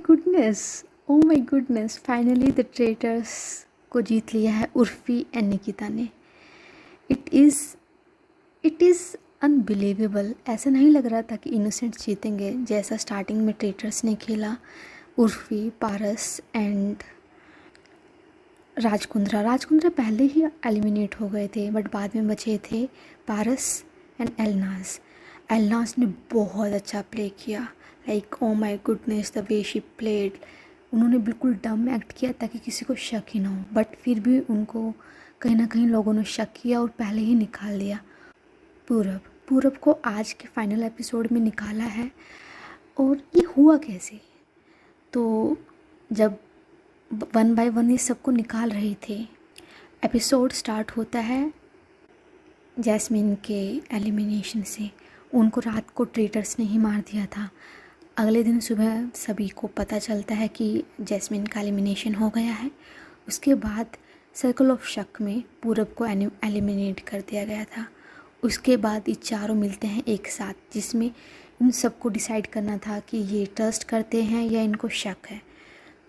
Goodness, oh my goodness, finally the traitors को जीत लिया है उर्फी एंड निकिता ने। It is unbelievable. ऐसा नहीं लग रहा था कि इनोसेंट जीतेंगे, जैसा स्टार्टिंग में ट्रेटर्स ने खेला। उर्फी, पारस एंड राजकुंद्रा पहले ही एलिमिनेट हो गए थे, बट बाद में बचे थे पारस एंड एलनाज ने बहुत अच्छा प्ले किया। Like oh my goodness, the way she played. उन्होंने बिल्कुल डम एक्ट किया ताकि किसी को शक ही ना हो, बट फिर भी उनको कहीं ना कहीं लोगों ने शक किया और पहले ही निकाल दिया। पूरब को आज के फाइनल एपिसोड में निकाला है। और ये हुआ कैसे? तो जब वन बाय वन ये सबको निकाल रहे थे, एपिसोड स्टार्ट होता है जैस्मिन के एलिमिनेशन से। उनको रात को ट्रेटर्स ने ही मार दिया था। अगले दिन सुबह सभी को पता चलता है कि जैस्मिन का एलिमिनेशन हो गया है। उसके बाद सर्कल ऑफ शक में पूरब को एलिमिनेट कर दिया गया था। उसके बाद ये चारों मिलते हैं एक साथ, जिसमें इन सबको डिसाइड करना था कि ये ट्रस्ट करते हैं या इनको शक है।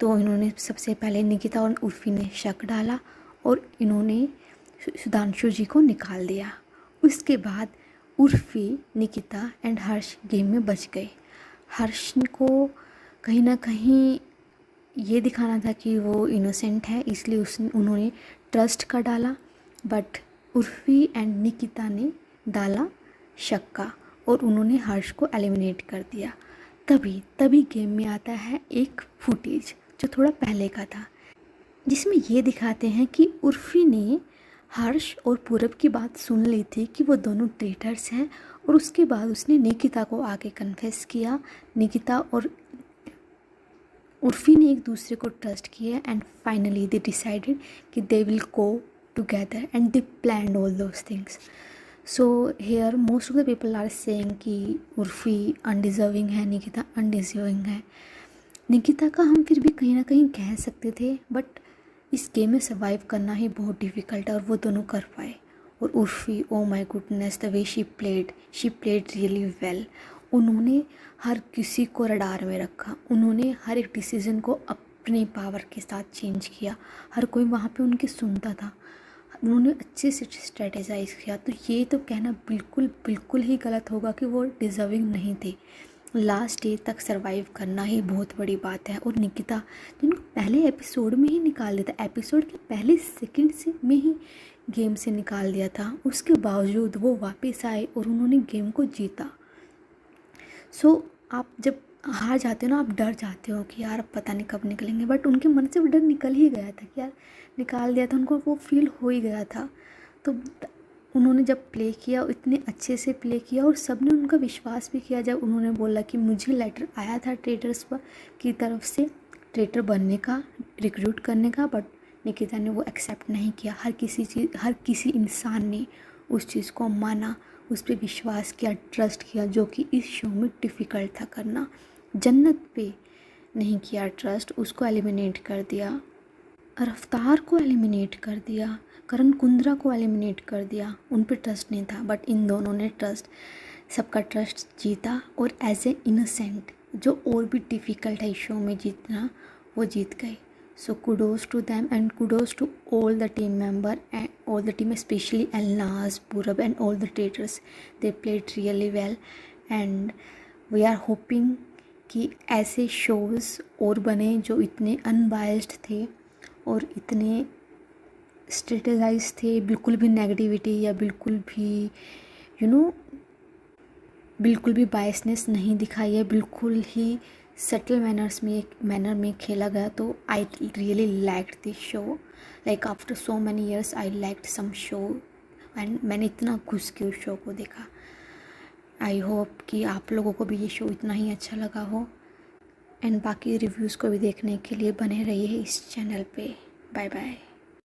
तो इन्होंने सबसे पहले निकिता और उर्फी ने शक डाला और इन्होंने सुधांशु जी को निकाल दिया। उसके बाद Urfi, Nikita and Harsh game में बच गए। हर्ष को कहीं ना कहीं ये दिखाना था कि वो इनोसेंट है, इसलिए उन्होंने ट्रस्ट का डाला, बट उर्फी एंड निकिता ने डाला शक का और उन्होंने हर्ष को एलिमिनेट कर दिया। तभी गेम में आता है एक फुटेज जो थोड़ा पहले का था, जिसमें ये दिखाते हैं कि उर्फी ने हर्ष और पूरब की बात सुन ली थी कि वो दोनों ट्रेटर्स हैं, और उसके बाद उसने निकिता को आके कन्फेस किया। निकिता और उर्फी ने एक दूसरे को ट्रस्ट किया एंड फाइनली दे डिसाइडेड कि they will go together and they planned all those things. So here most of the people are saying कि उर्फी अनडिजर्विंग है, निकिता अनडिजर्विंग है। निकिता का हम फिर भी कहीं ना कहीं कह सकते थे, बट इस गेम में सर्वाइव करना ही बहुत डिफ़िकल्ट है और वो दोनों कर पाए। और Urfi, oh my goodness, the way she played really well. उन्होंने हर किसी को रडार में रखा। उन्होंने हर एक डिसीज़न को अपने पावर के साथ चेंज किया। हर कोई वहाँ पे उनकी सुनता था। उन्होंने अच्छे से स्ट्रेटेजाइज किया। तो ये तो कहना बिल्कुल ही गलत होगा कि वो डिज़र्विंग नहीं थे। लास्ट डे तक सरवाइव करना ही बहुत बड़ी बात है। और निकिता, जिनको पहले एपिसोड में ही निकाल दिया था, एपिसोड के पहले सेकंड से में ही गेम से निकाल दिया था, उसके बावजूद वो वापस आए और उन्होंने गेम को जीता। सो आप जब हार जाते हो ना, आप डर जाते हो कि यार अब पता नहीं कब निकलेंगे, बट उनके मन से वो डर निकल ही गया था कि यार निकाल दिया था, उनको वो फील हो ही गया था। तो उन्होंने जब प्ले किया, इतने अच्छे से प्ले किया और सब ने उनका विश्वास भी किया। जब उन्होंने बोला कि मुझे लेटर आया था ट्रेटर्स पर की तरफ से ट्रेटर बनने का, रिक्रूट करने का, बट निकिता ने वो एक्सेप्ट नहीं किया। हर किसी इंसान ने उस चीज़ को माना, उस पर विश्वास किया, ट्रस्ट किया, जो कि इस शो में डिफ़िकल्ट था करना। जन्नत पे नहीं किया ट्रस्ट, उसको एलिमिनेट कर दिया। रफ्तार को एलिमिनेट कर दिया, करण कुंद्रा को एलिमिनेट कर दिया। उन पे ट्रस्ट नहीं था, बट इन दोनों ने सबका ट्रस्ट जीता और एज ए इनोसेंट, जो और भी डिफ़िकल्ट है इस शो में जीतना, वो जीत गए। So kudos to them and kudos to all the team member and all the team, specially Elnaaz, Purab and all the traitors. They played really well and we are hoping कि ऐसे shows और बने जो इतने अनबायस्ड थे और इतने strategise थे, बिल्कुल भी नेगेटिविटी या बिल्कुल भी बिल्कुल भी बायसनेस नहीं दिखाई है, बिल्कुल ही सटल मैनर में खेला गया। तो I really liked this show. Like after so many years I liked some show and मैंने इतना घुस के उस शो को देखा। आई होप कि आप लोगों को भी ये शो इतना ही अच्छा लगा हो एंड बाकी रिव्यूज़ को भी देखने के लिए बने रहिए इस चैनल पे। Bye bye.